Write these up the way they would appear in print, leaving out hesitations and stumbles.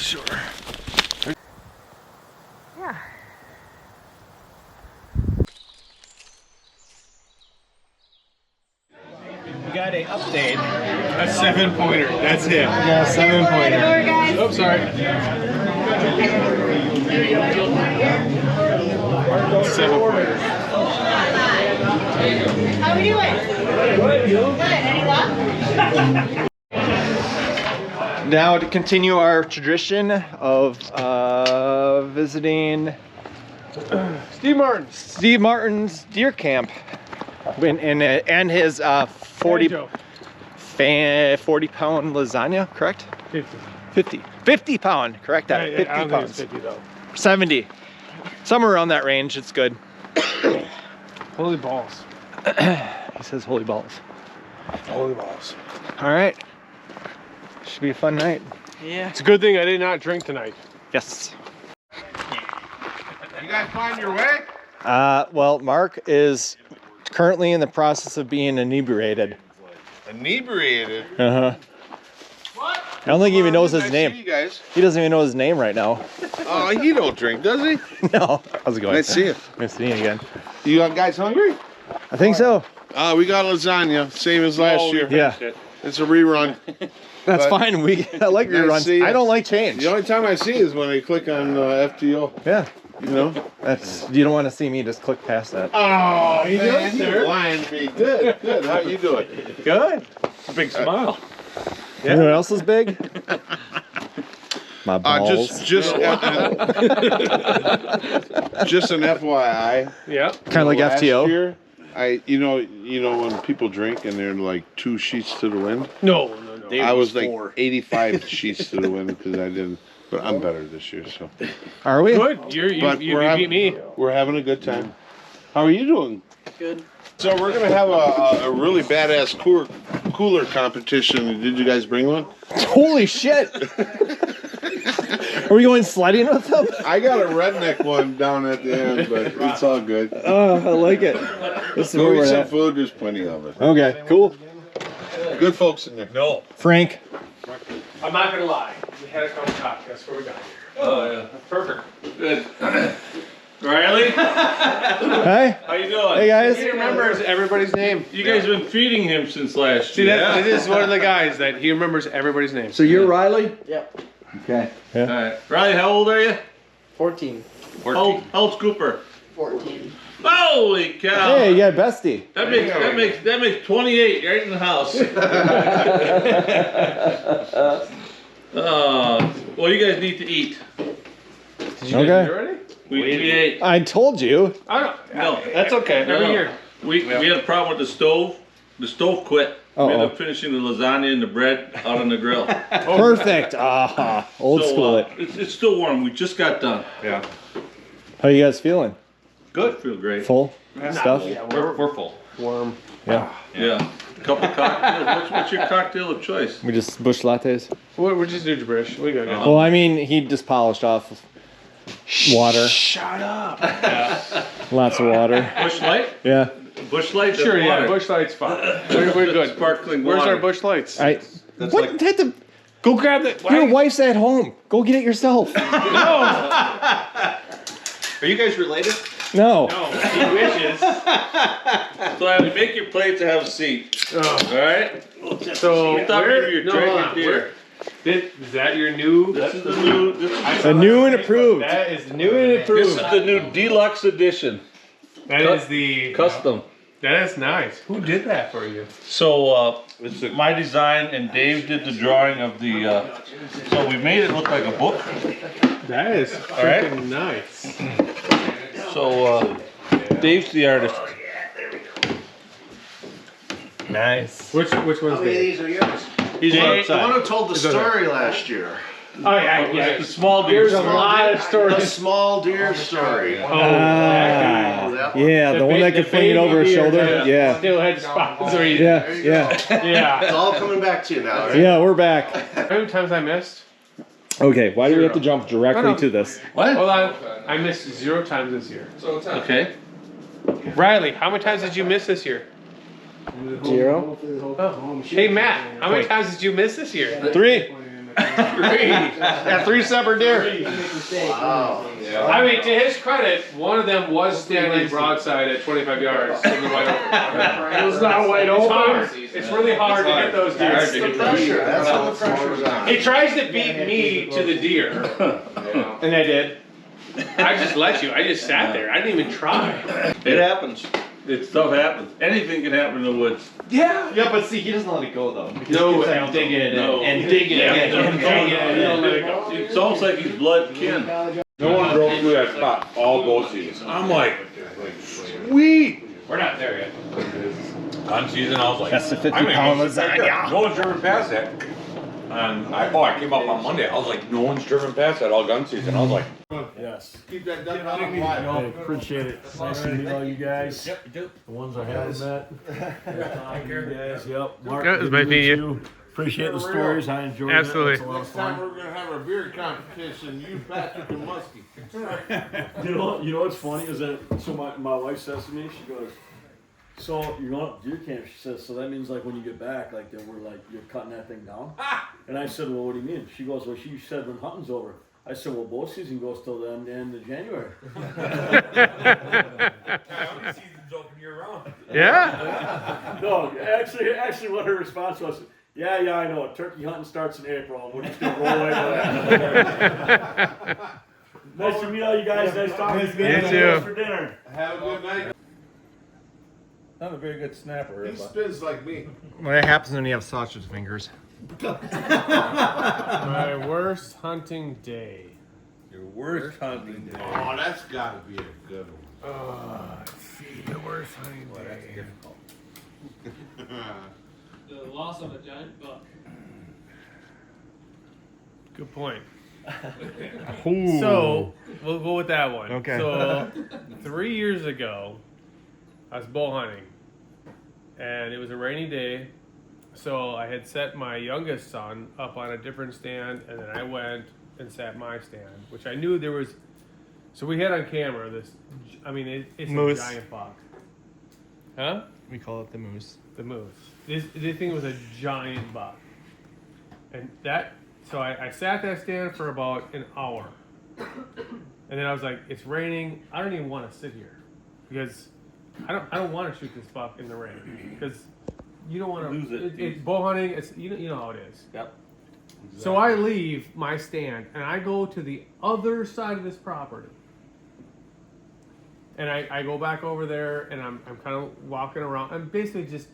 Sure. Yeah. We got an update. A 7-pointer. That's it. Yeah, 7-pointer. Oh, sorry. 7-pointer. How are we doing? Good. Any luck? Now to continue our tradition of visiting Steve Martin's deer camp and his 40 pound lasagna, correct? 50 pound, correct that. 50 I don't pounds. think it's 50 though. 70, somewhere around that range. It's good. Holy balls. He says holy balls. Holy balls. All right, should be a fun night. Yeah. It's a good thing I did not drink tonight. Yes. You guys find your way? Well, Mark is currently in the process of being inebriated. Inebriated? Uh-huh. What? I don't think he even knows his I name. see you guys. He doesn't even know his name right now. Oh, he don't drink, does he? No. How's it going? Nice to see you. Nice to see you again. You guys hungry? I think so. We got lasagna, same as last year. Yeah. It's a rerun. That's But- fine. I like reruns. see I it. don't like change. The only time I see is when they click on FTO. Yeah. You know? You don't want to see me just click past that. Oh, you doing, sir? Lying to me. Good, good. How you doing? Good. Big smile. You know what else is big? My balls. Just an FYI. Yeah. Kind of like Last FTO. year, you know when people drink and they're like 2 sheets to the wind. No. I was like 85 sheets to the wind because I didn't. But I'm better this year, so. Are we? Good. You beat me. We're having a good time. How are you doing? Good. So we're gonna have a really badass cooler competition. Did you guys bring one? Holy shit. Are we going sledding with them? I got a redneck one down at the end, but it's all good. Oh, I like it. This is where Go eat we're some at. food. There's plenty of it. Okay, cool. Good folks in there. No. Frank. I'm not gonna lie. We had a couple cocktails. That's where we got here. Oh yeah, Perfect. good. Riley, Hey. how you doing? Hey guys. He remembers everybody's name. You guys have been feeding him since last See, year. this is one of the guys that he remembers everybody's name. So you're Riley? Yep. Okay. All right, Riley, how old are you? 14. How old's Cooper? 14. Holy cow! Hey, you got bestie. That makes 28 right in the house. Well, you guys need to eat. Did you Okay. guys eat already? We ate. I told you. I don't. No, That's okay. Every No. year. we had a problem with the stove. The stove quit. We ended up finishing the lasagna and the bread out on the grill. Perfect. Old school it. It's still warm. We just got done. Yeah. How you guys feeling? Good. Feel great. Full stuff? We're full. Warm. Yeah. Yeah. A couple cocktails. What's your cocktail of choice? We just bush lattes. We're just new gibberish. We got Well, I mean, he just polished off water. Shut up. Lots of water. Bush Light? Yeah. Bush Light? Sure, That's yeah. water. Bush lights fine. We're good. Sparkling Where's water. our bush lights? What type of... Go grab the. Your wife's at home. Go get it yourself. No. Are you guys related? No. No. He wishes. So I would make your plate to have a seat. Oh. Alright? So Stop where? maybe you're No, drinking hold on. beer. Is that your new? This is the new. This is A new and approved. That is new and approved. the new deluxe edition. That is the Custom. That is nice. Who did that for you? So it's my design, and Dave did the drawing of the. So we made it look like a book. That is right. freaking nice. So Dave's the artist. Nice. Which one's How many of the? these are yours? He's The one outside. who told the story last year. Oh yeah, The small deer. There's a lot of The stories. small deer story. Oh, that guy. Yeah, the one that can fling it over his shoulder. Yeah. Still had spots. Or Yeah, yeah. It's Yeah. all coming back to you now, right? Yeah, we're back. How many times I missed? Okay, why do we have to jump directly to this? What? Hold on. I missed 0 times this year. Okay. Riley, how many times did you miss this year? 0. Oh. Hey Matt, how many times did you miss this year? 3. Yeah, 3 separate deer. Wow. I mean, to his credit, one of them was standing broadside at 25 yards in the wide open. It was not wide It's open. hard. It's really hard to hit those deer. That's the pressure. That's when the pressure's on. He tries to beat me to the deer. And I did. I just let you. I just sat there. I didn't even try. It happens. Stuff happens. Anything can happen in the woods. Yeah. Yeah, but see, he doesn't let it go though. He No, keeps, I like, digging it No. and digging it and digging it. He don't let it go. It's almost like he's blood kin. No one drove through that spot all bow season. I'm like, sweet. We're not there yet. Gun season, I was like, That's the I 50-pound mean, lasagna. no one's driven past that. And I came up on Monday. I was like, no one's driven past that all gun season. I was like, Yes. Keep that duck on the fly. Hey, appreciate it. Nice to meet all you guys. Yep, you do. The ones I haven't met. Thank you guys. Yep. Mark, Good, it was good to nice meeting meet you. Appreciate the stories. I enjoyed Absolutely. it. It's a lot of Next time fun. we're gonna have a beer competition, you, Patrick, and Muskie. You know what's funny is that so my wife says to me, she goes, so you're going up deer camp, she says, so that means like when you get back, like then we're like you're cutting that thing down. And I said, well, what do you mean? She goes, well, she said when hunting's over. I said, well, bow season goes till the end of January. season's open year round. Yeah. No, actually, what her response was, yeah, I know. Turkey hunting starts in April. We're just gonna roll away with that. Nice to meet all you guys. Nice talking to you. You too. For dinner. Have a good night. Not a very good snapper. He spins like me. What happens when you have sausage fingers? My worst hunting day. Your worst hunting day. Oh, that's gotta be a good one. The worst hunting day. The loss of a giant buck. Good point. Ooh. So we'll go with that one. Okay. So 3 years ago, I was bow hunting, and it was a rainy day. So I had set my youngest son up on a different stand, and then I went and sat my stand, which I knew there was. So we had on camera this. I mean, it's Moose. a giant buck. Huh? We call it the moose. The moose. This thing was a giant buck, and that. So I sat that stand for about an hour, and then I was like, "It's raining. I don't even want to sit here, because I don't want to shoot this buck in the rain, because you don't want to Lose it. It bow hunting. It's you know how it is. Yep. So I leave my stand and I go to the other side of this property, and I go back over there and I'm kind of walking around. I'm basically just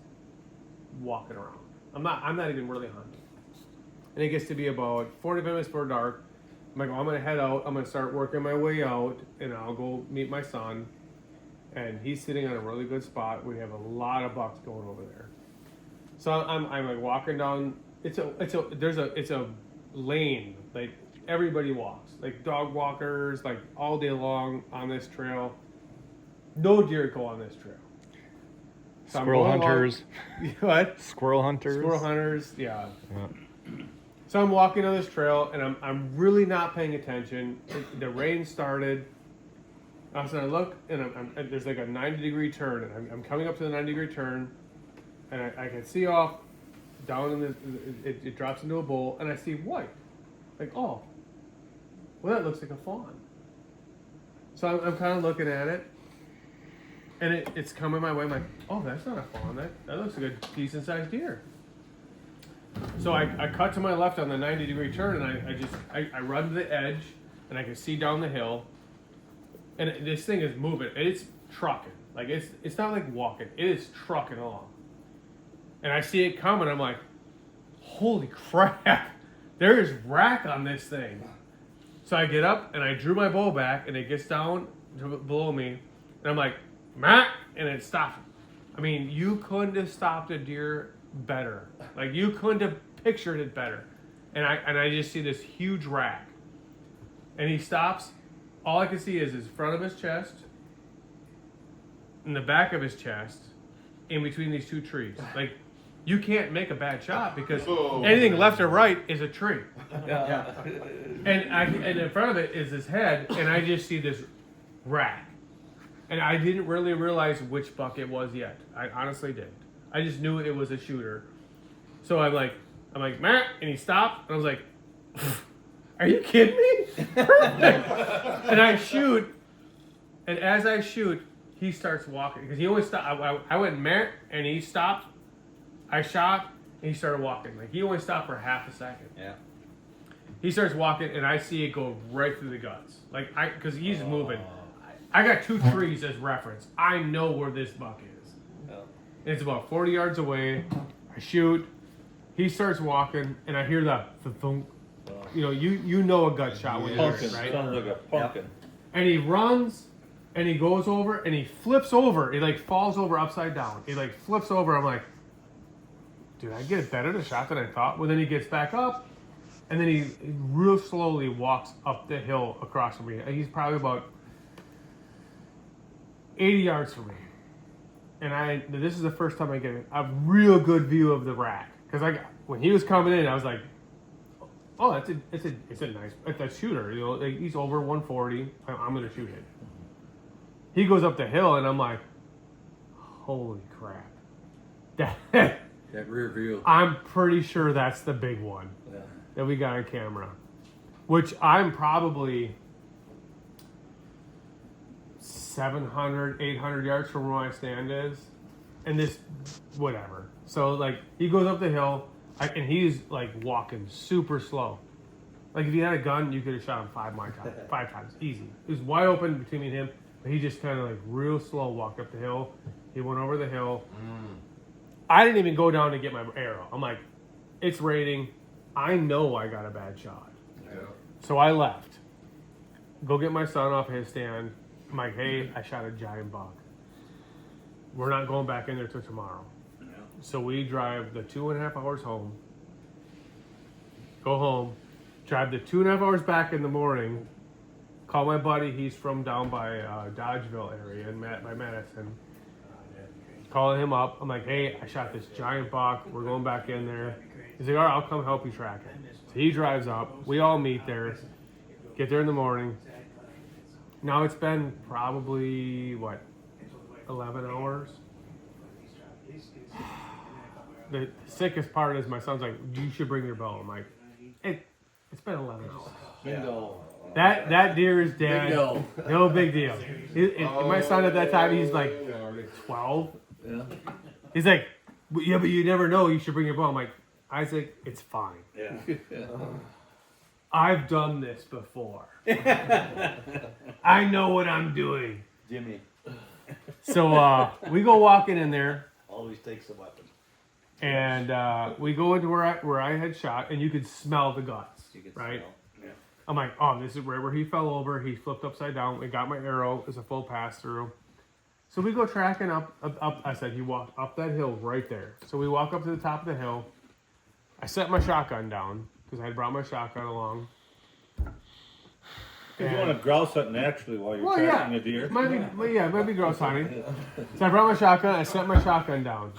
walking around. I'm not even really hunting. And it gets to be about 45 minutes before dark. I'm like, oh, I'm gonna head out. I'm gonna start working my way out, and I'll go meet my son. And he's sitting on a really good spot. We have a lot of bucks going over there. So I'm like walking down. It's a lane, like everybody walks, like dog walkers, like all day long on this trail. No deer go on this trail. So I'm Squirrel going hunters. What? Squirrel hunters. Squirrel hunters, yeah. Yeah. So I'm walking on this trail, and I'm really not paying attention. The rain started. All of a sudden I look, and there's like a 90-degree turn, and I'm coming up to the 90-degree turn, and I can see off down in the, it drops into a bowl, and I see white. Like, oh, well, that looks like a fawn. So I'm kind of looking at it, and it's coming my way. I'm like, oh, that's not a fawn. That looks like a decent-sized deer. So I cut to my left on the 90-degree turn, and I run to the edge, and I can see down the hill, and this thing is moving. It's trucking. Like, it's not like walking. It is trucking along. And I see it coming. I'm like, holy crap. There is rack on this thing. So I get up, and I drew my bow back, and it gets down to below me. And I'm like, Matt, and it stopped. I mean, you couldn't have stopped a deer better. Like, you couldn't have pictured it better. And I just see this huge rack. And he stops. All I can see is his front of his chest, and the back of his chest, in between these two trees. Like, you can't make a bad shot, because anything left or right is a tree. Yeah. And in front of it is his head, and I just see this rack. And I didn't really realize which buck it was yet. I honestly didn't. I just knew it was a shooter. So I'm like, Matt, and he stopped, and I was like, Are you kidding me? Perfect. And I shoot, and as I shoot, he starts walking because he always stopped. I went meh, and he stopped. I shot, and he started walking. Like he only stopped for half a second. Yeah. He starts walking, and I see it go right through the guts. Like because he's moving. I got 2 trees as reference. I know where this buck is. And it's about 40 yards away. I shoot. He starts walking, and I hear the thunk. You know, you know a gut shot when you hear Pumpkin, it, right? sounds like a pumpkin. And he runs, and he goes over, and he flips over. He like falls over upside down. He like flips over. I'm like, dude, I get a better shot than I thought. Well, then he gets back up, and then he real slowly walks up the hill across from me. He's probably about 80 yards from me. And this is the first time I get a real good view of the rack. Because when he was coming in, I was like, oh, it's a shooter. You know, like, he's over 140. I'm gonna shoot him. He goes up the hill, and I'm like, holy crap! That rear view. I'm pretty sure that's the big one that we got on camera. Which I'm probably 700, 800 yards from where my stand is, and this, whatever. So like he goes up the hill. And he's like walking super slow. Like if he had a gun, you could have shot him 5 times, easy. It was wide open between me and him, but he just kind of like real slow walked up the hill. He went over the hill. I didn't even go down to get my arrow. I'm like, it's raining. I know I got a bad shot. Yeah. So I left. Go get my son off his stand. I'm like, hey, I shot a giant buck. We're not going back in there till tomorrow. So we drive the 2.5 hours home, go home, drive the 2.5 hours back in the morning, call my buddy, he's from down by Dodgeville area by Madison. Calling him up, I'm like, hey, I shot this giant buck, we're going back in there. He's like, all right, I'll come help you track it. So he drives up, we all meet there, get there in the morning. Now it's been probably, 11 hours? The sickest part is my son's like, you should bring your bow. I'm like, it's been 11 hours. Bingo. That deer is dead. No big deal. My son at that time, he's like 12. Yeah. He's like, yeah, but you never know. You should bring your bow. I'm like, Isaac, it's fine. Yeah. I've done this before. I know what I'm doing. Jimmy So we go walking in there. always takes a weapon. And we go into where I had shot, and you could smell the guts, right? Yeah. I'm like, oh, this is right where he fell over. He flipped upside down. We got my arrow. It was a full pass through. So we go tracking up. I said, he walked up that hill right there. So we walk up to the top of the hill. I set my shotgun down because I had brought my shotgun along. Because you want to grouse hunt naturally while you're tracking a deer. It might be grouse hunting. So I brought my shotgun. I set my shotgun down.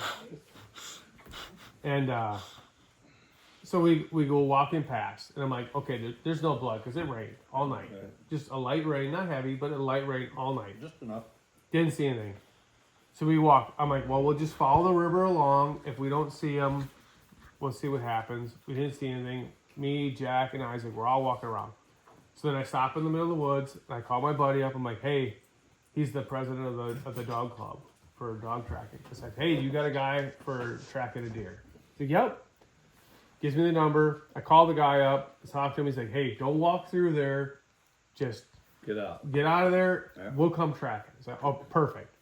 And so we go walking past, and I'm like, okay, there's no blood because it rained all night. Okay. Just a light rain, not heavy, but a light rain all night. Just enough. Didn't see anything. So we walk. I'm like, well, we'll just follow the river along. If we don't see them, we'll see what happens. We didn't see anything. Me, Jack, and Isaac, we're all walking around. So then I stop in the middle of the woods, and I call my buddy up. I'm like, hey, he's the president of the dog club for dog tracking. It's like, hey, you got a guy for tracking a deer? He's like, yep. Gives me the number. I call the guy up. I talk to him. He's like, hey, don't walk through there. Just Get out. get out of there. Yeah. We'll come track it. It's like, oh, perfect.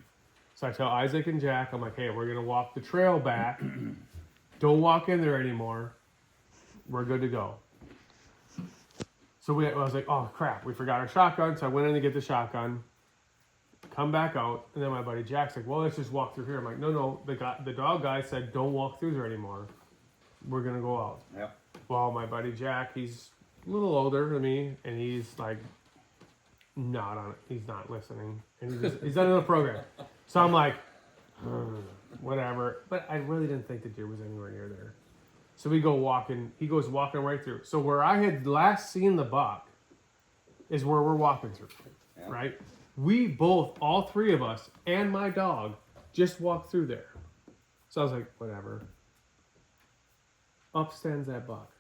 So I tell Isaac and Jack, I'm like, hey, we're going to walk the trail back. Don't walk in there anymore. We're good to go. So I was like, oh, crap. We forgot our shotgun. So I went in to get the shotgun. Come back out. And then my buddy Jack's like, well, let's just walk through here. I'm like, no. The dog guy said, don't walk through there anymore. We're going to go out. Yep. Well, my buddy Jack, he's a little older than me, and he's like, not on it. He's not listening. And he's not in the program. So I'm like, whatever. But I really didn't think the deer was anywhere near there. So we go walking. He goes walking right through. So where I had last seen the buck is where we're walking through, Yeah. right? We both, all three of us, and my dog, just walked through there. So I was like, whatever. Up stands that buck.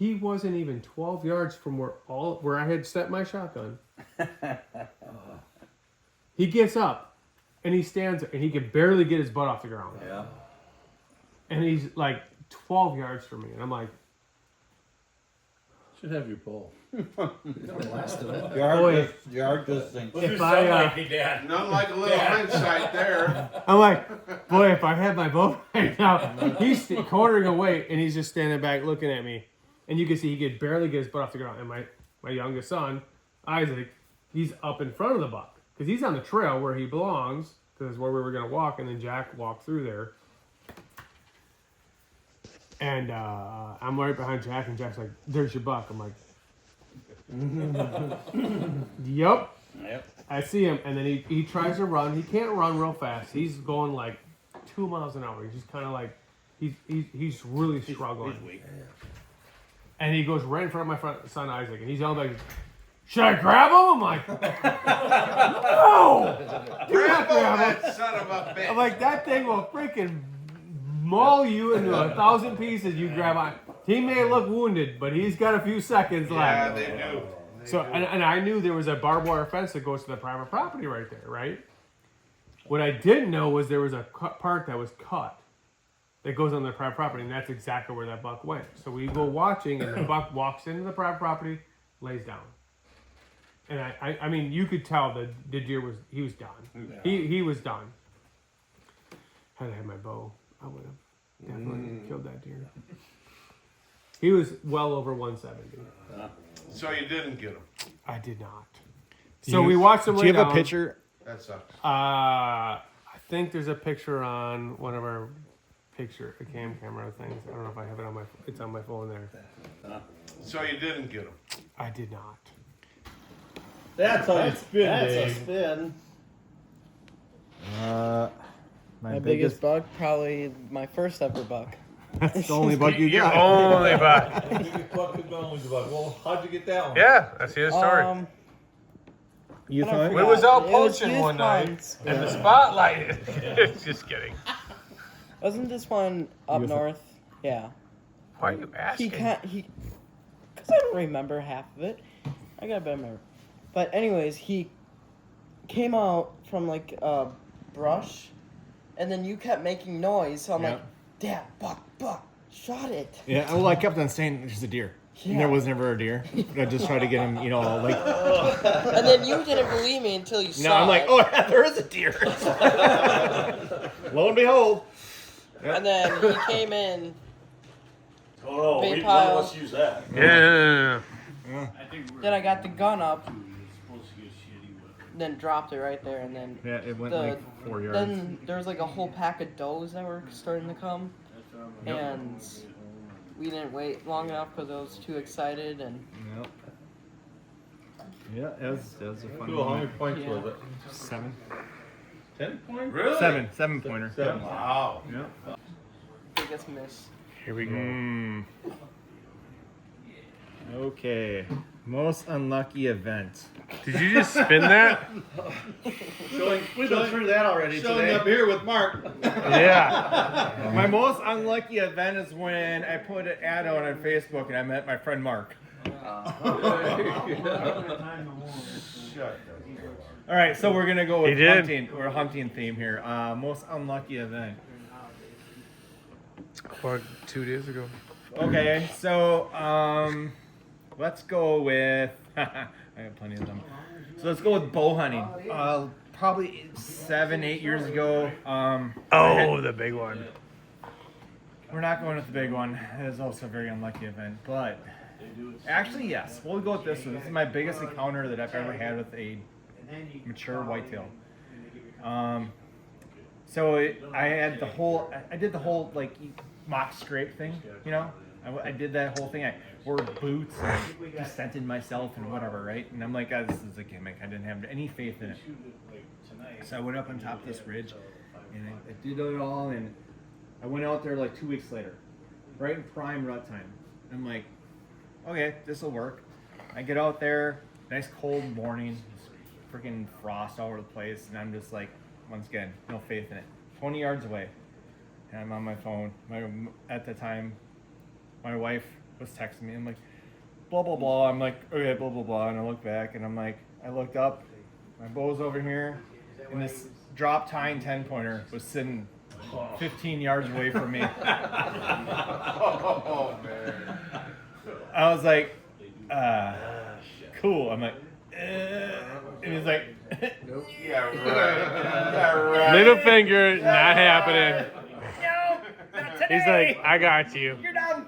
He wasn't even 12 yards from where I had set my shotgun. He gets up and he stands and he can barely get his butt off the ground. Yeah. And he's like 12 yards from me. And I'm like, Should have your bow. Your arc does things. if I, None like a little hindsight there. I'm like, boy, if I had my bow right now, he's cornering away and he's just standing back looking at me. And you can see he could barely get his butt off the ground. And my youngest son, Isaac, he's up in front of the buck. Because he's on the trail where he belongs. Because that's where we were going to walk. And then Jack walked through there. And I'm right behind Jack. And Jack's like, there's your buck. I'm like, Yep. I see him. And then he tries to run. He can't run real fast. He's going like 2 miles an hour. He's just kind of like, he's really struggling. And he goes right in front of my son Isaac, and he's yelling like, "Should I grab him?" I'm like, "No, Grab that son of a bitch. I'm like, that thing will freaking maul you into 1,000 pieces. You grab on. He may look wounded, but he's got a few seconds left. Yeah, they do. So, and I knew there was a barbed wire fence that goes to the private property right there, right? What I didn't know was there was a part that was cut that goes on the private property, and that's exactly where that buck went. So we go watching, and the buck walks into the private property, lays down. And I mean, you could tell the deer was done. Yeah. He was done. Had I had my bow, I would have definitely killed that deer. He was well over 170. So you didn't get him. I did not. So we watched him lay down. Do you have a picture? That sucks. I think there's a picture on one of our camera things. I don't know if I have it it's on my phone there. So you didn't get him. I did not. That's a spin. That's a spin. My biggest buck, probably my first ever buck. That's the only buck you Your got. only buck. Well, how'd you get that one? Yeah, that's his story. You I thought? We was out It was poaching youth one night, hunts. and the spotlight. Just kidding. Wasn't this one up UFO. north? Yeah. Why are you asking? Because I don't remember half of it. I got a better memory. But anyways, he came out from like brush, and then you kept making noise. So I'm like, Dad, buck, shot it. Yeah, well, I kept on saying there's a deer. Yeah. And there was never a deer. I just tried to get him, like. And then you didn't believe me until you saw No, I'm like, it. oh, yeah, there is a deer. Lo and behold. And then he came in. Oh no, Big we pile. let's use that. Yeah. Then I got the gun up. Then dropped it right there, and then Yeah, it went the, like 4 yards. then there was like a whole pack of does that were starting to come, and we didn't wait long enough because I was too excited. And Yep. Yeah, that was a fun Cool, how many one. points Yeah. was it? 7. 10 points? Really? 7 pointer. 7. Wow. Yeah. biggest miss. Here we go. Okay. Most unlucky event. Did you just spin that? We've been through that already today. up here with Mark. Yeah. My most unlucky event is when I put an ad out on Facebook and I met my friend Mark. All right, so we're gonna go with He did. hunting. We're a hunting theme here. Most unlucky event. About 2 days ago. Okay, so let's go with. I have plenty of them. So let's go with bow hunting. Probably 7-8 years ago. The big one. We're not going with the big one. It is also a very unlucky event, but actually, yes. We'll go with this one. This is my biggest encounter that I've ever had with a mature whitetail. So I did the whole like mock scrape thing, I did that whole thing. I wore boots and just scented myself and whatever, right? And I'm like, this is a gimmick. I didn't have any faith in it. So I went up on top of this ridge and I did it all, and I went out there like 2 weeks later, right in prime rut time. I'm like, okay, this will work. I get out there, nice cold morning, freaking frost all over the place, and I'm just like, once again, no faith in it. 20 yards away, and I'm on my phone. At the time, my wife was texting me. I'm like, blah, blah, blah. I'm like, okay, blah, blah, blah. And I look back and I'm like, I looked up, my bow's over here, and this drop tying 10-pointer was sitting 15 yards away from me. Oh man. I was like, cool. I'm like, and he's like, Yeah, right. Yeah, right. Middle finger, not happening. no, not today. He's like, I got you. You're done.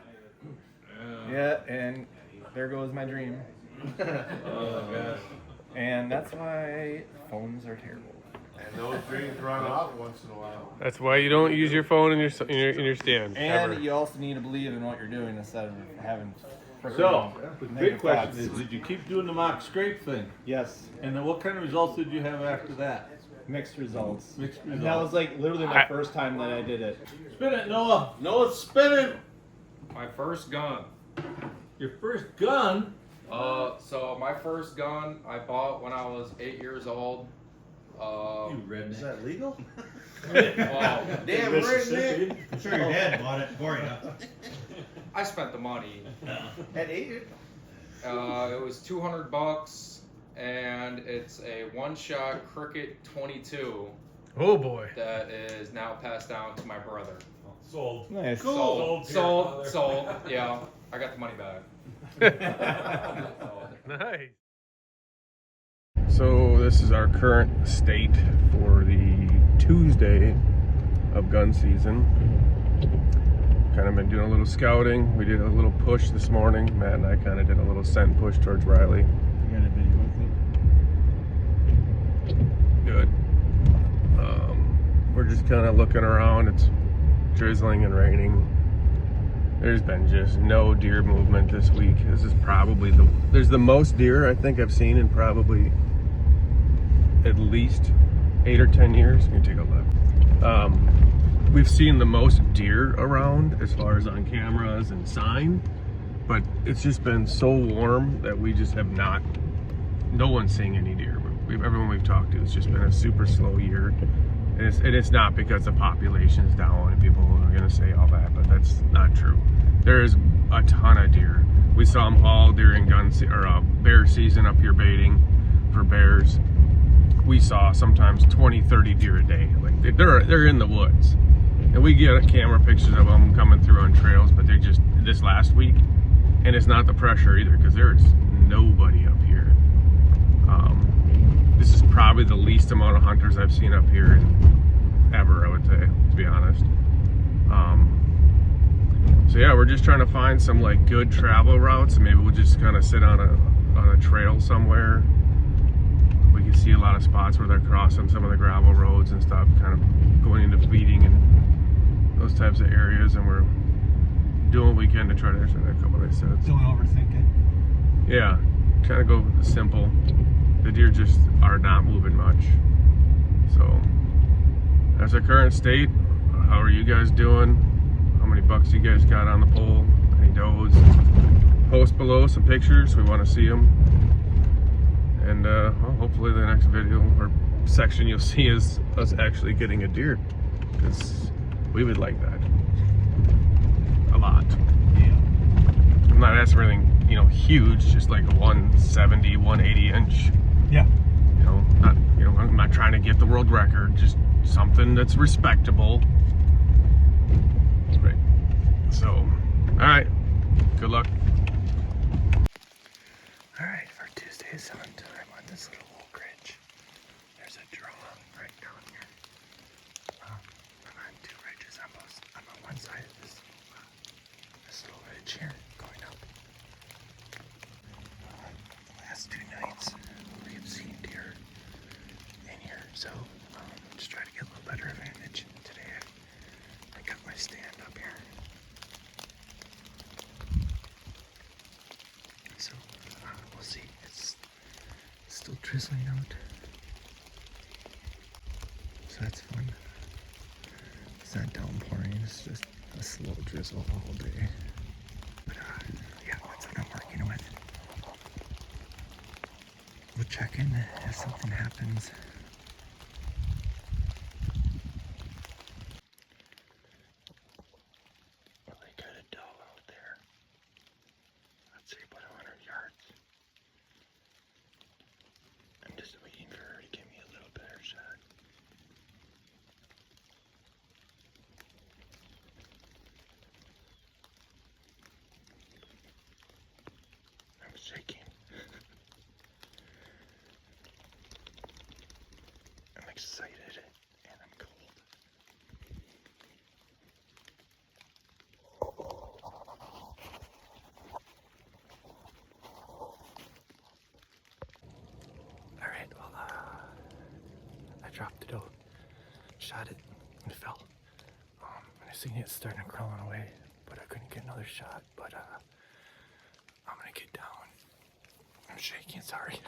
Yeah, and there goes my dream. And that's why phones are terrible. And those dreams run out once in a while. That's why you don't use your phone in your stand. And ever. you also need to believe in what you're doing instead of having. So, the big negative question thoughts. is, did you keep doing the mock scrape thing? Yes, And then what kind of results did you have after that? mixed results. Mixed And that results. was like literally my first time that I did it. Spin it, Noah. Noah's spinning. My first gun. Your first gun? So my first gun I bought when I was 8 years old. Is that legal? Well, Damn redneck. I'm sure your dad bought it for you. I spent the money. At 8? It was $200, and it's a one-shot Cricket 22 Oh boy. that is now passed down to my brother. Sold. Nice. Sold. Yeah, I got the money back. Nice. So this is our current state for the Tuesday of gun season. Kind of been doing a little scouting. We did a little push this morning. Matt and I kind of did a little scent push towards Riley. You got a video with it? Good. We're just kind of looking around. It's drizzling and raining. There's been just no deer movement this week. This is probably there's the most deer I think I've seen in probably at least 8 or 10 years. Let me take a look. We've seen the most deer around as far as on cameras and sign, but it's just been so warm that we just have not, no one's seeing any deer. Everyone we've talked to, it's just been a super slow year. And it's not because the population is down and people are going to say all that, but that's not true. There is a ton of deer. We saw them all during bear season up here baiting for bears. We saw sometimes 20, 30 deer a day. Like they're in the woods. And we get camera pictures of them coming through on trails, but they just, this last week, and it's not the pressure either because there is nobody up here. This is probably the least amount of hunters I've seen up here ever, I would say, to be honest. So yeah, we're just trying to find some like good travel routes, and maybe we'll just kind of sit on a trail somewhere. We can see a lot of spots where they're crossing some of the gravel roads and stuff, kind of going into feeding and those types of areas, and we're doing what we can to try to answer a couple of these sets. Don't overthink it. Yeah, trying to go simple. The deer just are not moving much. So that's our current state. How are you guys doing? How many bucks you guys got on the pole? Any does? Post below some pictures. We want to see them. And well, hopefully the next video or section you'll see is us actually getting a deer, because we would like that a lot. Yeah. I'm not asking for anything, huge, just like a 170, 180 inch. Yeah. I'm not trying to get the world record, just something that's respectable. Right. So, all right. Good luck. All right, for Tuesday's hunt, I'm on this little oak ridge. There's a draw right down here. I'm on two ridges. I'm on one side of this little ridge here, going up. The last 2 nights, we've seen deer in here, so just try to get a little better advantage. Today, I got my stand up here. So we'll see. It's still drizzling out, so that's fun. It's not downpouring. It's just a slow drizzle all day. But yeah, that's what I'm working with. We'll check in if something happens. They got a doe out there. shaking. I'm excited and I'm cold. All right, well, I dropped the doe, shot it, and it fell. And I seen it starting crawling away, but I couldn't get another shot. But I'm gonna get down. I'm shaking, sorry.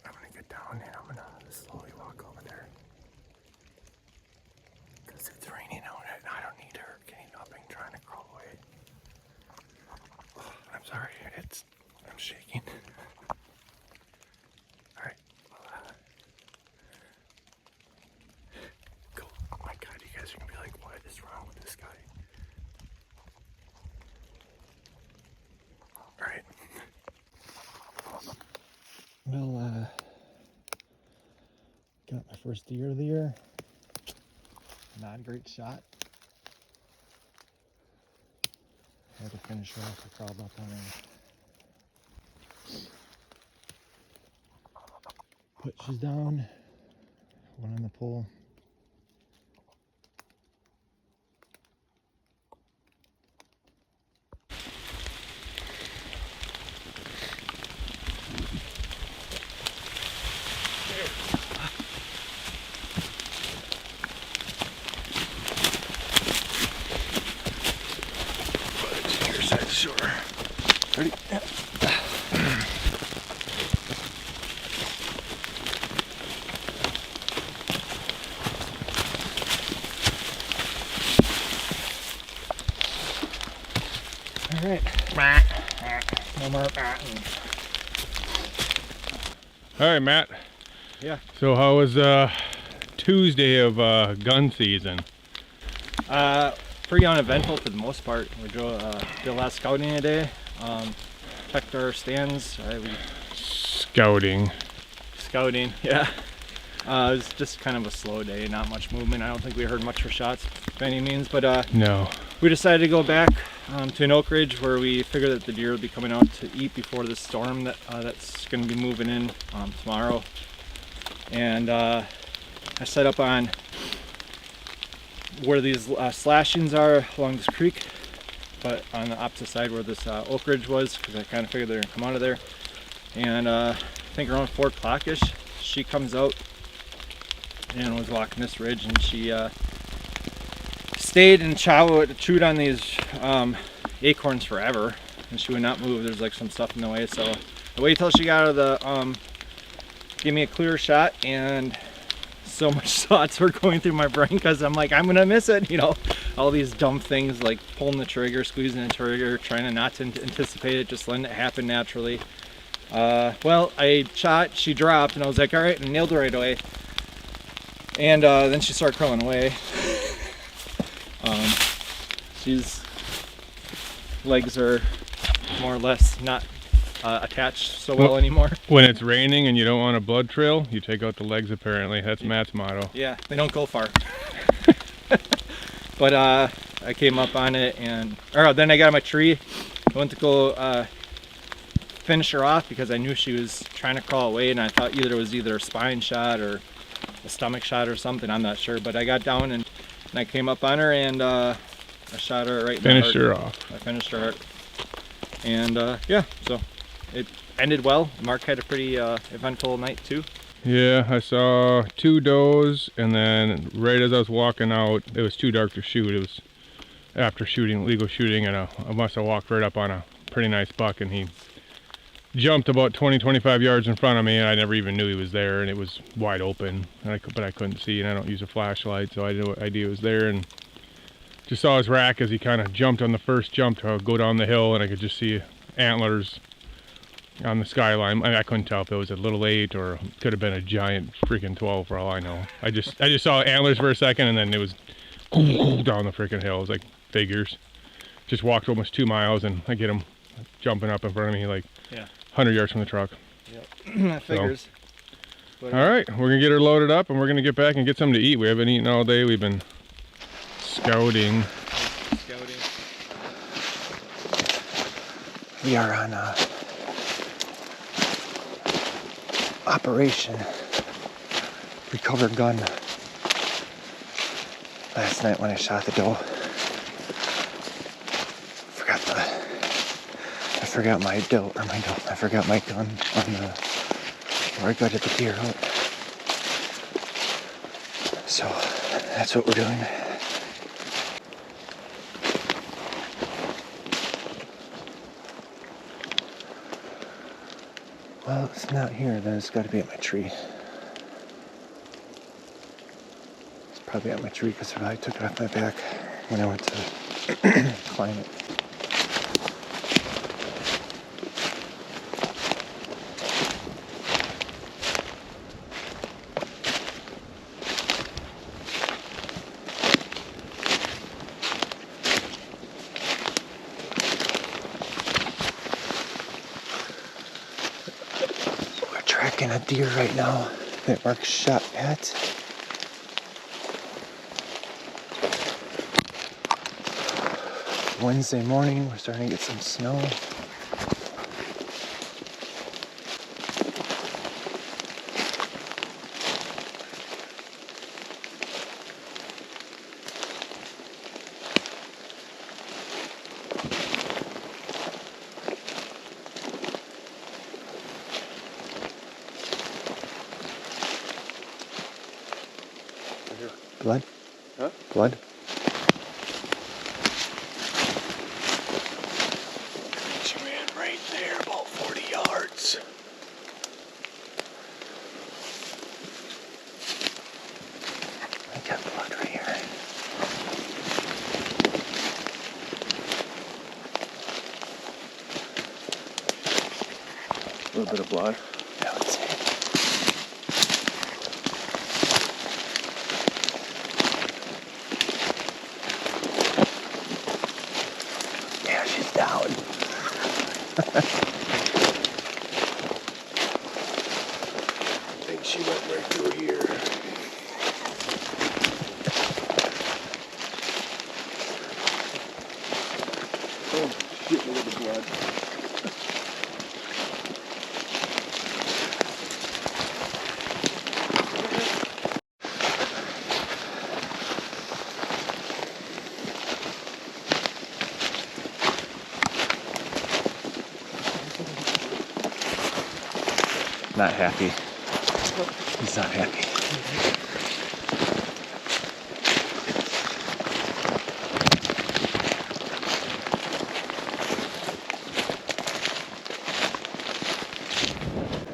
I'm gonna get down and I'm gonna slowly walk over there. Because it's raining out and I don't need her getting up and trying to crawl away. I'm sorry, I'm shaking. Alright, well, go. Oh my god, you guys are gonna be like, what is wrong with this guy? Alright. Well, got my first deer of the year. Not a great shot. Had to finish her off. I crawled up on her. But she's down. One on the pole. Sure. Ready? Yeah. All right. No more. All right, Matt. Yeah. So how was Tuesday of gun season? Pretty uneventful for the most part. We did a lot of scouting today. Checked our stands. Scouting, yeah. It was just kind of a slow day, not much movement. I don't think we heard much for shots by any means, but no. We decided to go back to an oak ridge where we figured that the deer would be coming out to eat before the storm that's going to be moving in tomorrow. And I set up on where these slashings are along this creek, but on the opposite side where this oak ridge was, because I kind of figured they're gonna come out of there. And I think around 4 o'clock-ish, she comes out and was walking this ridge, and she stayed and chewed on these acorns forever, and she would not move. There's like some stuff in the way, so I waited till she got out of the give me a clear shot, and so much thoughts were going through my brain because I'm like, I'm gonna miss it, you know, all these dumb things like pulling the trigger, squeezing the trigger, trying to not to anticipate it, just letting it happen naturally. Well, I shot, she dropped, and I was like, all right, and nailed her right away. And then she started crawling away. She's legs are more or less not attached so well anymore. When it's raining and you don't want a blood trail, you take out the legs apparently. That's Matt's motto. Yeah, they don't go far. But I came up on it, and then I got on my tree. I went to go finish her off because I knew she was trying to crawl away, and I thought it was either a spine shot or a stomach shot or something. I'm not sure, but I got down and I came up on her, and I shot her right in the heart. Finished her off. I finished her heart. And yeah, so it ended well. Mark had a pretty eventful night too. Yeah, I saw 2 does, and then right as I was walking out, it was too dark to shoot. It was after shooting, legal shooting, and I must have walked right up on a pretty nice buck, and he jumped about 20-25 yards in front of me, and I never even knew he was there, and it was wide open, and but I couldn't see, and I don't use a flashlight, so I had no idea he was there, and just saw his rack as he kind of jumped on the first jump to go down the hill, and I could just see antlers on the skyline. I mean, I couldn't tell if it was a little 8 or could have been a giant freaking 12 for all I know. I just saw antlers for a second, and then it was down the freaking hill. It was like figures. Just walked almost 2 miles, and I get him jumping up in front of me like 100 yards from the truck. Yep, that figures. So, all right, we're gonna get her loaded up, and we're gonna get back and get something to eat. We haven't eaten all day. We've been scouting. We are on Operation Recover Gun. Last night when I shot the doe, I forgot my gun on the, where I gutted the deer out. So that's what we're doing. Well, it's not here, then it's got to be at my tree. It's probably at my tree because I took it off my back when I went to climb it. Tracking a deer right now that Mark shot at. Wednesday morning, we're starting to get some snow. Blood? Huh? Blood? She ran right there, about 40 yards. I got blood right here. A little bit of blood. I would say. Down. I think she went right through here. Oh shit, look at the blood. Not happy. He's not happy.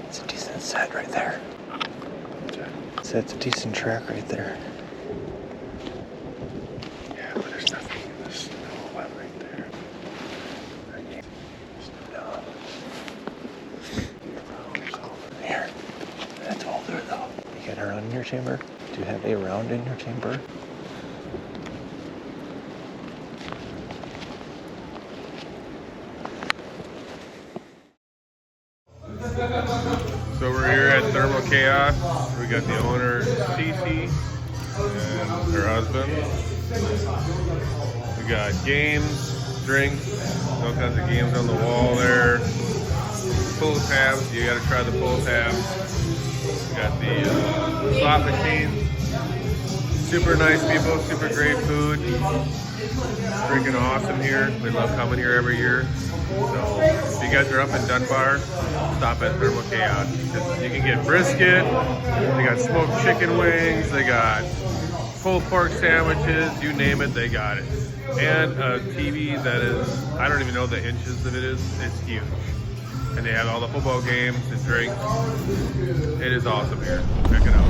It's a decent set right there. So that's a decent track right there. Yeah, but there's nothing in the snow right there. No. Here. That's older though. You got a round in your chamber? Do you have a round in your chamber? So we're here at Thermal Chaos. We got the owner, Cece, and her husband. We got games, drinks, all kinds of games on the wall there. Pull tabs, you gotta try the pull tabs. We got the slot machine. Super nice people, super great food. Freaking awesome here. We love coming here every year. So if you guys are up in Dunbar, stop at Thermal Chaos. You can get brisket, they got smoked chicken wings, they got pulled pork sandwiches, you name it, they got it. And a TV that is, I don't even know the inches of it is, it's huge. And they have all the football games and drinks. It is awesome here. Check it out.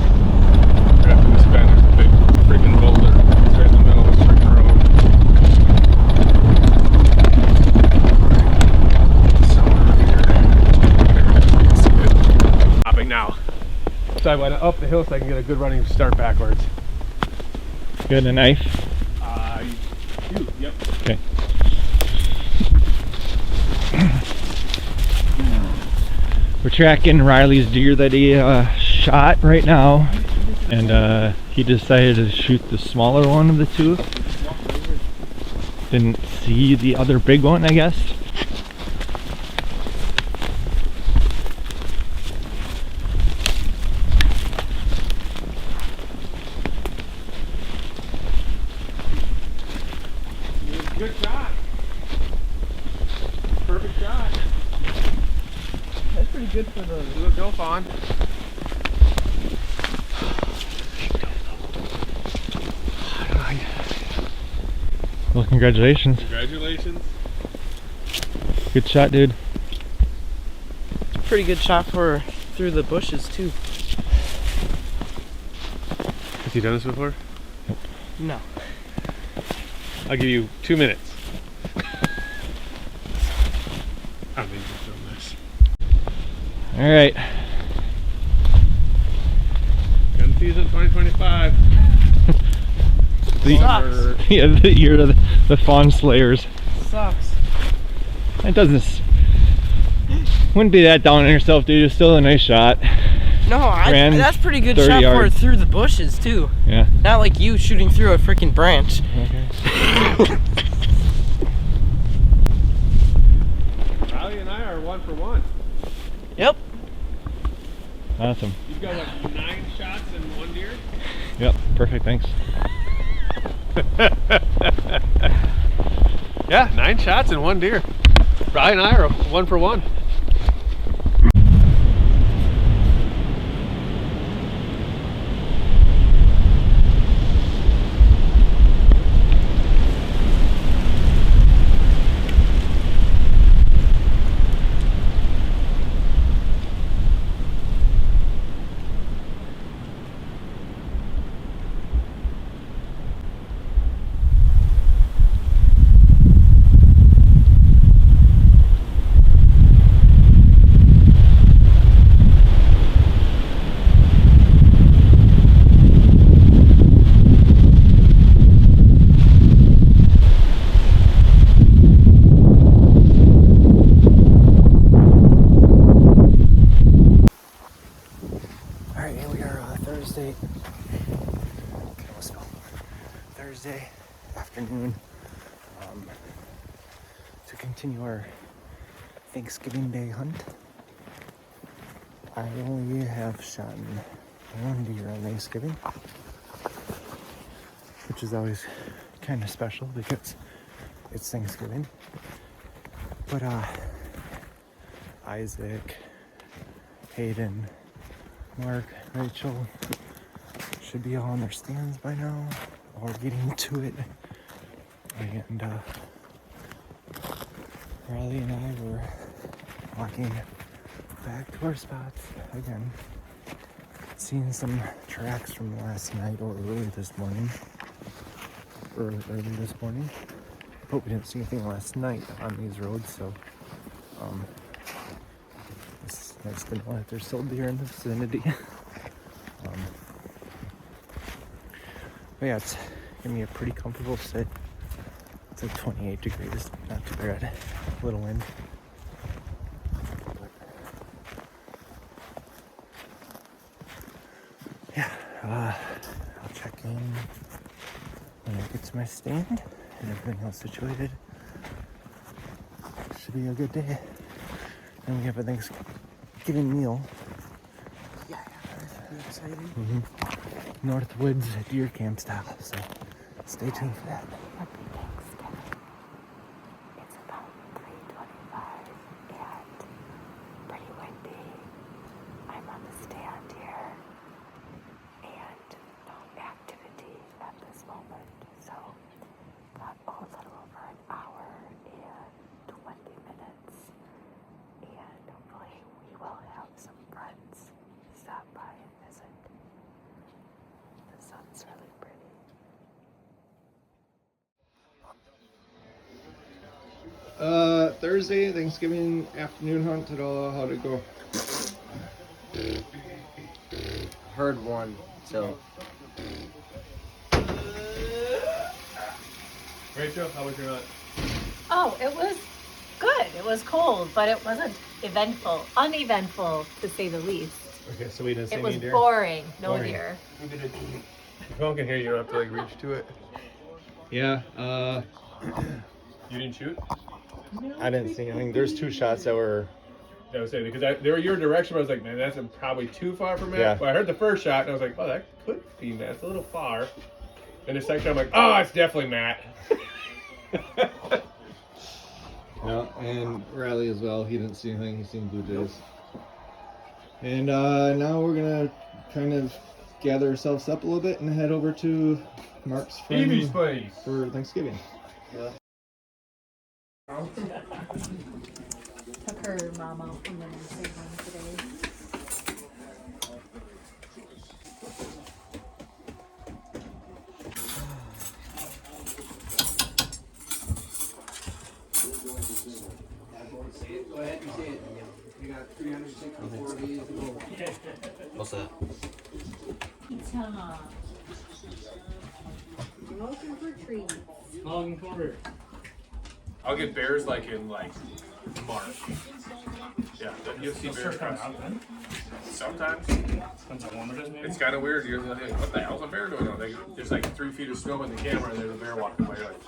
Right after this bend, there's a big freaking boulder. It's right in the middle of this freaking road. Hopping now. So I went up the hill so I can get a good running start backwards. You got a knife? Yep. Okay. We're tracking Riley's deer that he shot right now, and he decided to shoot the smaller one of the two. Didn't see the other big one, I guess. pretty good for the. Go fawn. Well, congratulations. Congratulations. Good shot, dude. Pretty good shot for through the bushes too. Has he done this before? No. I'll give you 2 minutes. I mean, you've done this. All right. Gun season 2025. Yeah, the year of the fawn slayers. Sucks. It doesn't. Wouldn't be that down on yourself, dude. It's still a nice shot. No, that's pretty good shot for it through the bushes too. Yeah. Not like you shooting through a freaking branch. Okay. Riley and I are 1 for 1. Yep. Awesome. You've got what, 9 shots and 1 deer? Yep. Perfect. Thanks. Yeah, 9 shots and 1 deer. Riley and I are 1 for 1. Thursday afternoon to continue our Thanksgiving Day hunt. I only have shot 1 deer on Thanksgiving, which is always kind of special because it's Thanksgiving. But Isaac, Hayden, Mark, Rachel should be all in their stands by now, or getting to it. And Riley and I were walking back to our spots again, seeing some tracks from last night or early this morning. But we didn't see anything last night on these roads, so it's nice to know that there's still deer in the vicinity. But yeah, it's gonna be a pretty comfortable sit. It's like 28 degrees, not too bad. A little wind. Yeah, I'll check in when I get to my stand and everything else situated. Should be a good day. And we have a Thanksgiving meal. Yeah, that's pretty exciting. Northwoods deer camp style, so stay tuned for that. It's about 3:25 and pretty windy. I'm on the stand here and no activity at this moment, so got a little over an hour and 20 minutes, and hopefully we will have some friends stop by and visit. The sun's really pretty. Thursday, Thanksgiving afternoon hunt at all. How'd it go? Heard one, so. Rachel, how was your hunt? Oh, it was good. It was cold, but it wasn't uneventful to say the least. Okay, so we didn't see It any was deer? boring. No Boring. deer. If no one can hear you, you don't have to like reach to it. Yeah, You didn't shoot? I didn't see anything. There's 2 shots that were. I was saying because they were your direction, but I was like, man, that's probably too far from Matt. Yeah. But I heard the first shot and I was like, oh, that could be Matt. It's a little far. And the second time, I'm like, oh, it's definitely Matt. No, and Riley as well. He didn't see anything. He seen blue jays. And now we're gonna kind of gather ourselves up a little bit and head over to Mark's friend Evie's place for Thanksgiving. Yeah. Took her mom out from the nursing home today. Go ahead and say it. You got 364 days to go. What's that? It's welcome for treats. Long quarter. I'll get bears like in March. Yeah, you'll see bears press. Sometimes. Depends how warm it is, maybe. It's kind of weird. You're like, what the hell's a bear doing? There's like 3 feet of snow in the camera, and there's a bear walking by. You're like,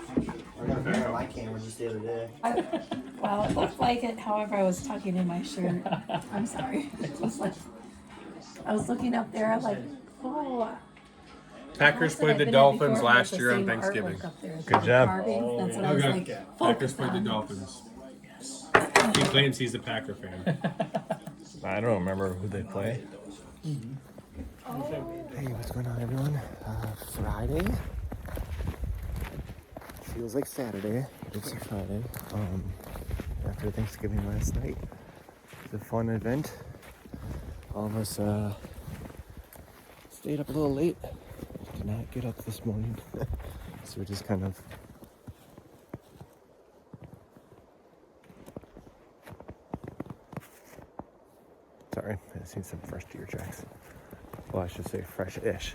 I got a bear on my camera just the other day. Well, it looked like it. However, I was tucking in my shirt. I'm sorry. It was like I was looking up there, like, oh. Packers played the Dolphins last year on Thanksgiving. Good job. That's what I was like. Packers played the Dolphins. He claims he's a Packer fan. I don't remember who they play. Hey, what's going on, everyone? Friday. Feels like Saturday, but it's a Friday. After Thanksgiving last night, it was a fun event. All of us stayed up a little late. Did not get up this morning, so we're just kind of. Sorry, I seen some fresh deer tracks. Well, I should say fresh-ish.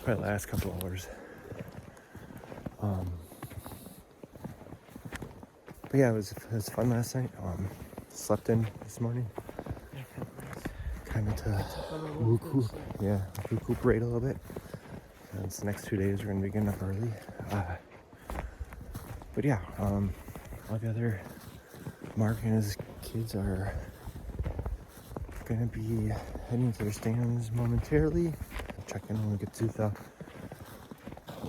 Probably last couple hours. But yeah, it was fun last night. Slept in this morning. Kind of to recuperate a little bit. Since the next 2 days we're gonna be getting up early. But yeah, all the other Mark and his kids are gonna be heading to their stands momentarily. Check in when we get to the,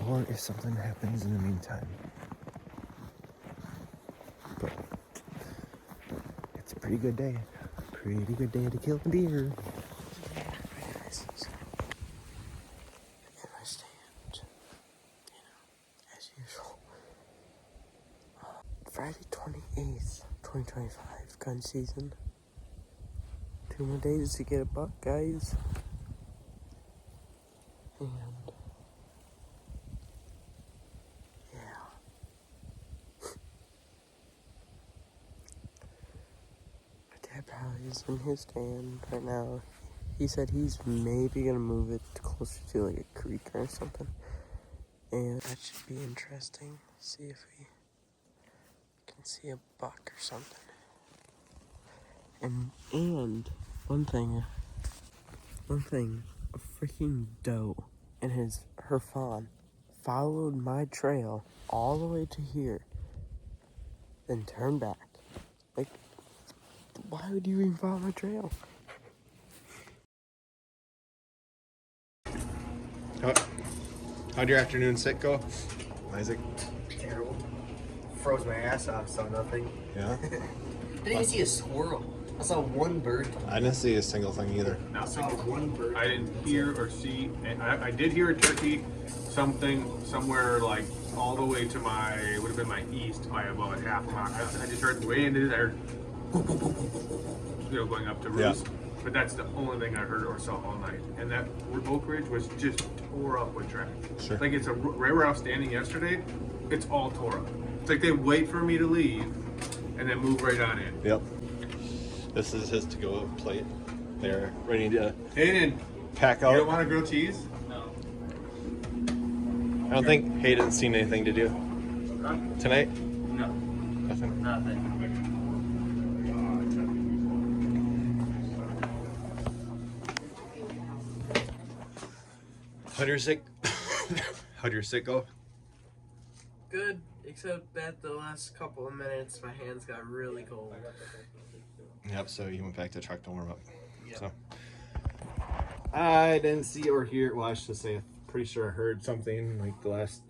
or if something happens in the meantime. But it's a pretty good day. Pretty good day to kill the deer. In my stand, as usual. Friday 28th, 2025, gun season. 2 more days to get a buck, guys. And yeah. My dad probably is in his stand right now. He said he's maybe gonna move it closer to like a creek or something. And that should be interesting. See if we can see a buck or something. And one thing, a freaking doe and her fawn followed my trail all the way to here, then turned back. Like, why would you even follow my trail? How'd your afternoon sit go, Isaac? Terrible. Froze my ass off, saw nothing. Yeah? Didn't even see a squirrel. I saw one bird. I didn't see a single thing either. No, I saw one bird. I didn't hear or see. I did hear a turkey, something somewhere like all the way to would have been my east by about a half mile. I just heard way into it. I heard, going up to roost. Yeah. But that's the only thing I heard or saw all night. And that Oak Ridge was just tore up with track. Sure. Like it's right where I was standing yesterday, it's all tore up. It's like they wait for me to leave and then move right on in. Yep. This is his to-go plate. They're ready to Hayden, pack out. You don't want to grill cheese? No. I don't think Hayden's seen anything to do. Huh? Tonight? No. Nothing? Nothing. How'd your sit go? Good, except that the last couple of minutes, my hands got really cold. Yep, so you went back to the truck to warm up. Yep. So I didn't see or hear, well, I should say, I'm pretty sure I heard something like the last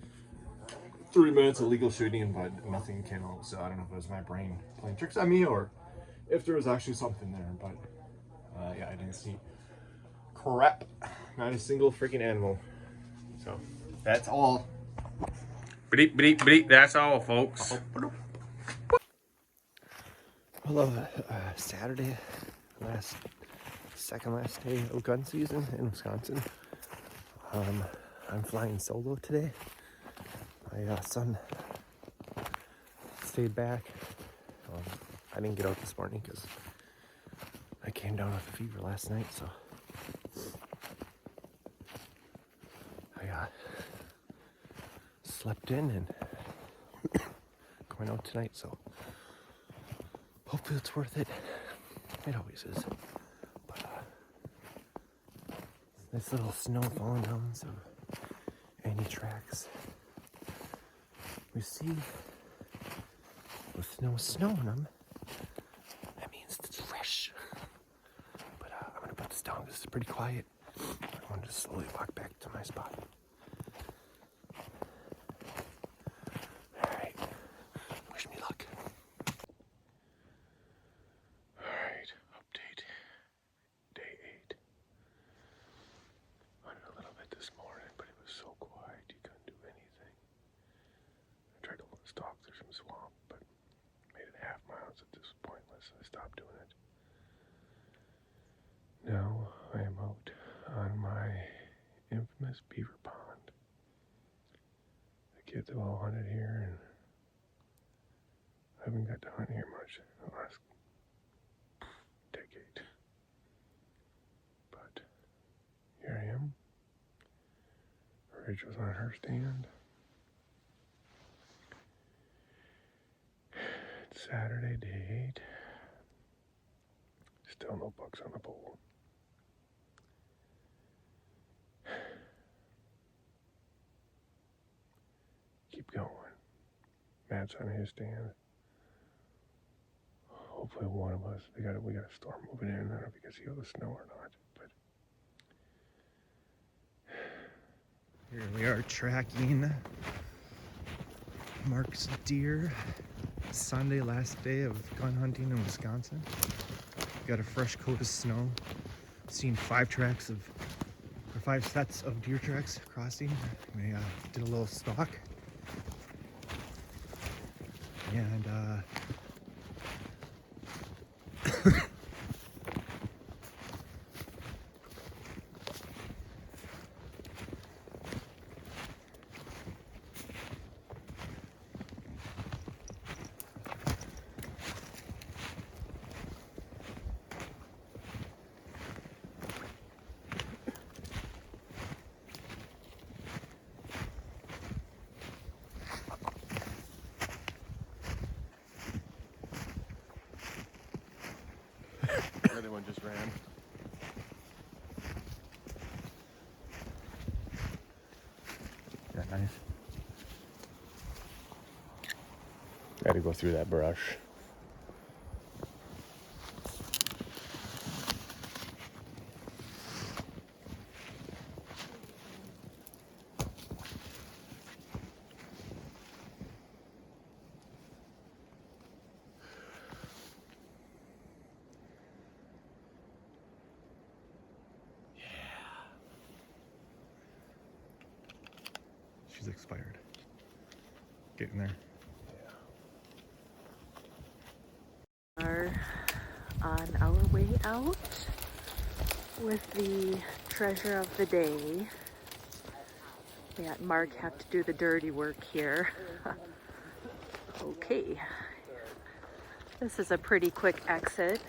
3 minutes of legal shooting, but nothing came out. So I don't know if it was my brain playing tricks on me or if there was actually something there. But yeah, I didn't see crap. Not a single freaking animal. So that's all. Bleep, bleep, bleep. That's all, folks. Hello, Saturday, second last day of gun season in Wisconsin. I'm flying solo today. My son stayed back. I didn't get out this morning because I came down with a fever last night, so I slept in and going out tonight, so hopefully it's worth it. It always is. But this little snow falling down, so any tracks we see with no snow on them, that means it's fresh. But I'm gonna put this down. This is pretty quiet. I want to just slowly walk back to my spot. All right. Wish me luck. All right. Update. Day 8. Hunted a little bit this morning, but it was so quiet you couldn't do anything. I tried to stalk through some swamp, but made it half miles. It was pointless. I stopped doing it. Now I am out on my infamous beaver pond. The kids have all hunted here, and I haven't got to hunt here much the last decade. But here I am. Ridge was on her stand. It's Saturday, day 8. Still no bucks on the pole. Keep going. Matt's on his stand. Hopefully one of us, we got a storm moving in. I don't know if you can see all the snow or not, but here we are tracking Mark's deer. Sunday, last day of gun hunting in Wisconsin. Got a fresh coat of snow. Seen 5 sets of deer tracks crossing. We did a little stalk. And the other one just ran. Yeah, nice. Got to go through that brush. She's expired. Getting there. Are on our way out with the treasure of the day. Matt and Mark have to do the dirty work here. Okay. This is a pretty quick exit.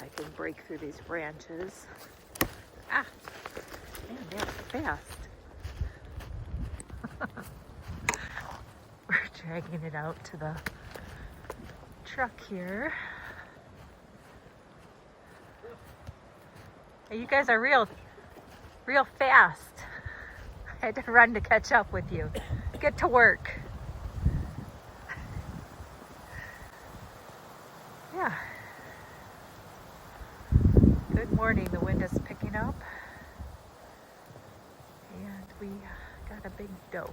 I can break through these branches. Ah! Man, that's fast. We're dragging it out to the truck here. Hey, you guys are real fast. I had to run to catch up with you. Get to work. Yeah. Good morning. The wind is picking up. And we got a big doe.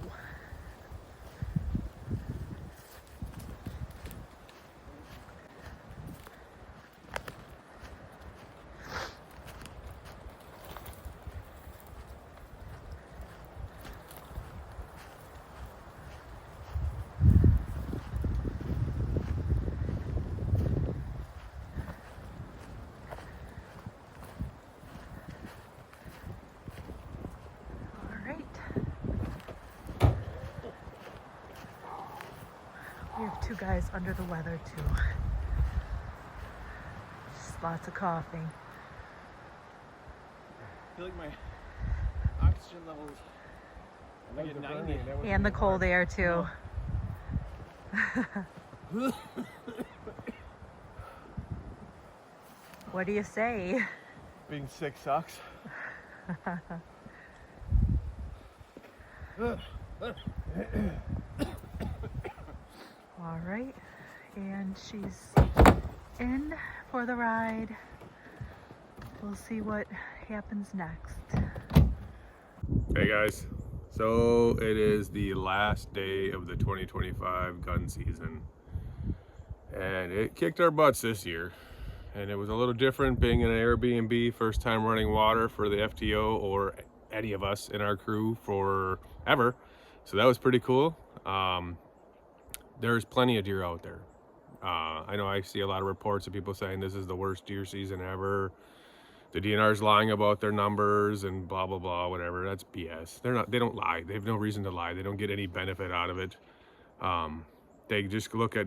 two guys under the weather too. Just lots of coughing. I feel like my oxygen levels I get 90. And the cold air too. What do you say? Being sick sucks. All right, and she's in for the ride. We'll see what happens next. Hey guys, so it is the last day of the 2025 gun season, and it kicked our butts this year. And it was a little different being in an Airbnb, first time running water for the FTO or any of us in our crew forever. So that was pretty cool. There's plenty of deer out there. I know I see a lot of reports of people saying this is the worst deer season ever. The DNR's lying about their numbers and blah, blah, blah, whatever. That's BS. They don't lie. They have no reason to lie. They don't get any benefit out of it. They just look at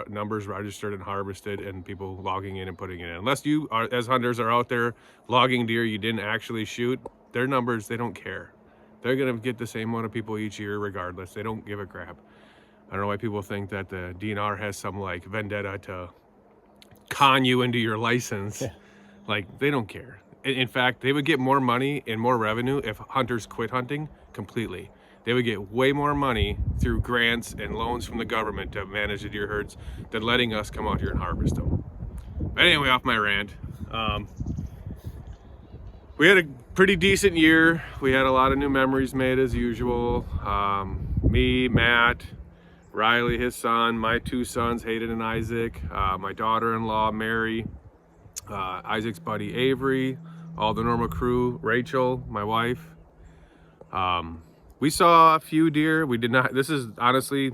numbers registered and harvested and people logging in and putting it in. Unless you are, as hunters, are out there logging deer you didn't actually shoot, their numbers, they don't care. They're gonna get the same amount of people each year regardless. They don't give a crap. I don't know why people think that the DNR has some like vendetta to con you into your license. Yeah. Like, they don't care. In fact, they would get more money and more revenue if hunters quit hunting completely. They would get way more money through grants and loans from the government to manage the deer herds than letting us come out here and harvest them. But anyway, off my rant. We had a pretty decent year. We had a lot of new memories made as usual. Me, Matt, Riley, his son, my two sons, Hayden and Isaac, my daughter-in-law, Mary, Isaac's buddy, Avery, all the normal crew, Rachel, my wife. We saw a few deer. We did not, this is honestly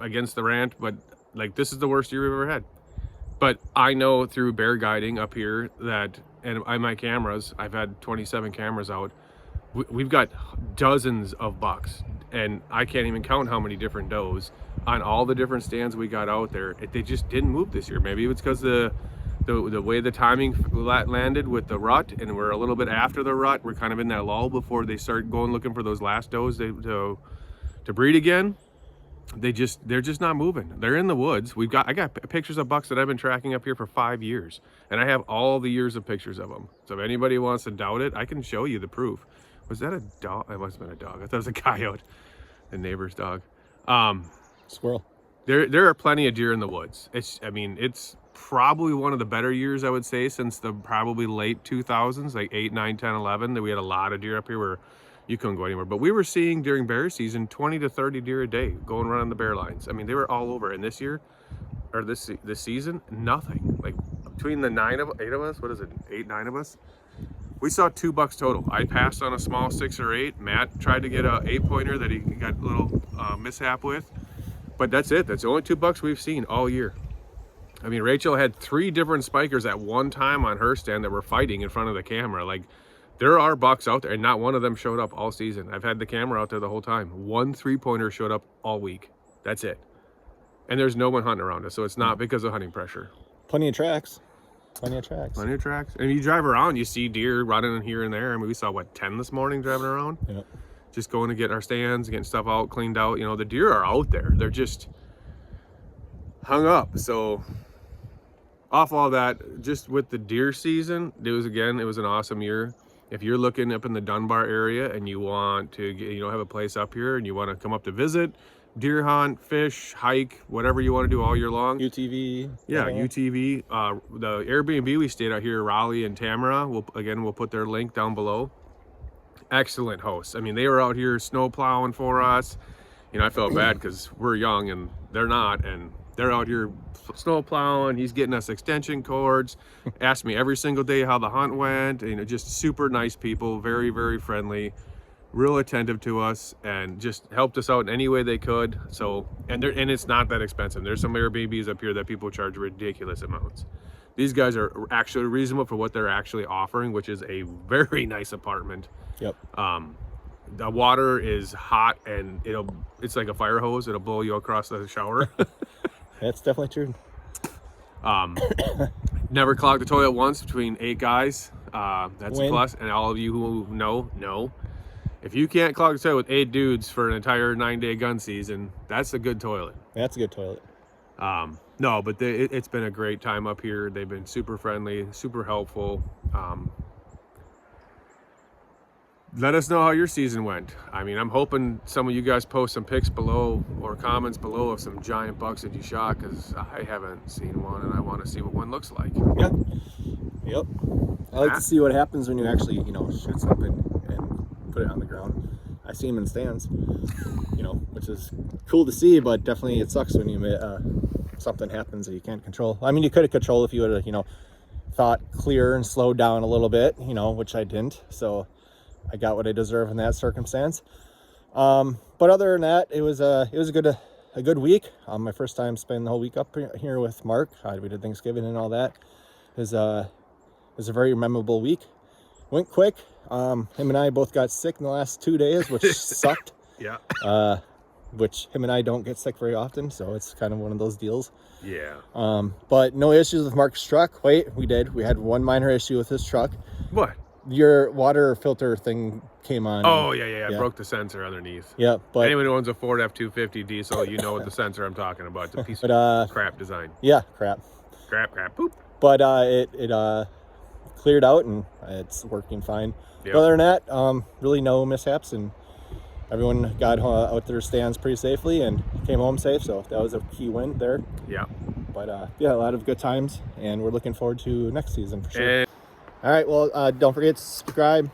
against the rant, but like this is the worst year we've ever had. But I know through bear guiding up here that, and my cameras, I've had 27 cameras out. We've got dozens of bucks, and I can't even count how many different does on all the different stands we got out there. They just didn't move this year. Maybe it's because the way the timing landed with the rut, and we're a little bit after the rut. We're kind of in that lull before they start going looking for those last does to breed again. They're just not moving. They're in the woods. I got pictures of bucks that I've been tracking up here for 5 years, and I have all the years of pictures of them. So if anybody wants to doubt it, I can show you the proof. Was that a dog? It must have been a dog. I thought it was a coyote, the neighbor's dog. Squirrel. There are plenty of deer in the woods. It's probably one of the better years, I would say, since the probably late 2000s, like 8, 9, 10, 11, that we had a lot of deer up here where you couldn't go anywhere. But we were seeing during bear season 20 to 30 deer a day going around the bear lines. I mean, they were all over. And this year, or this season, nothing. Like between the 8 of us, what is it, 8, 9 of us, we saw 2 bucks total. I passed on a small 6 or 8. Matt tried to get a 8-pointer that he got a little mishap with. But that's it. That's the only 2 bucks we've seen all year. I mean, Rachel had 3 different spikers at one time on her stand that were fighting in front of the camera. Like, there are bucks out there, and not one of them showed up all season. I've had the camera out there the whole time. 1 3-pointer showed up all week. That's it. And there's no one hunting around us, so it's not because of hunting pressure. Plenty of tracks. Plenty of tracks. Plenty of tracks. And you drive around, you see deer running here and there. I mean, we saw, 10 this morning driving around? Yep. Just going to get our stands, getting stuff out, cleaned out. You know, the deer are out there. They're just hung up. So off all that, just with the deer season, it was an awesome year. If you're looking up in the Dunbar area and you want to have a place up here and you want to come up to visit, deer hunt, fish, hike, whatever you want to do all year long. UTV. Yeah, UTV. The Airbnb we stayed out here, Raleigh and Tamara, we'll put their link down below. Excellent hosts. I mean, they were out here snow plowing for us. I felt bad because we're young and they're not, and they're out here snow plowing. He's getting us extension cords, asked me every single day how the hunt went. Just super nice people, very, very friendly, real attentive to us, and just helped us out in any way they could. So, and it's not that expensive. There's some Airbnbs up here that people charge ridiculous amounts. These guys are actually reasonable for what they're actually offering, which is a very nice apartment. Yep. The water is hot and it's like a fire hose. It'll blow you across the shower. That's definitely true. Never clogged the toilet once between 8 guys. That's Win. a plus. And all of you who know, if you can't clog the toilet with 8 dudes for an entire 9-day gun season, that's a good toilet. That's a good toilet. No, but it's been a great time up here. They've been super friendly, super helpful. Let us know how your season went. I mean, I'm hoping some of you guys post some pics below or comments below of some giant bucks that you shot, because I haven't seen one and I want to see what one looks like. Yeah. Yep. I like to see what happens when you actually, you know, shoot something and put it on the ground. I see them in stands, you know, which is cool to see, but definitely it sucks when you something happens that you can't control. I mean, you could have controlled if you would have, you know, thought clear and slowed down a little bit, you know, which I didn't. So I got what I deserve in that circumstance. But other than that, it was a good week. My first time spending the whole week up here with Mark. We did Thanksgiving and all that. It was a very memorable week. Went quick. Him and I both got sick in the last 2 days, which sucked. Yeah. Which him and I don't get sick very often, so it's kind of one of those deals. Yeah. But no issues with Mark's truck. Wait, we did. We had one minor issue with his truck. What? Your water filter thing came on. Oh, yeah. I broke the sensor underneath. Yeah, but anyone who owns a Ford F-250 diesel, you know what the sensor I'm talking about. It's a piece of crap design. Yeah, crap. Crap, poop. But it cleared out and it's working fine. Yep. Other than that, really no mishaps, and everyone got out their stands pretty safely and came home safe, so that was a key win there. Yeah. But yeah, a lot of good times, and we're looking forward to next season for sure. All right, well, don't forget to subscribe,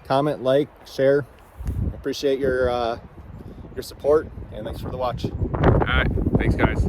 comment, like, share. Appreciate your support, and thanks for the watch. All right, thanks guys.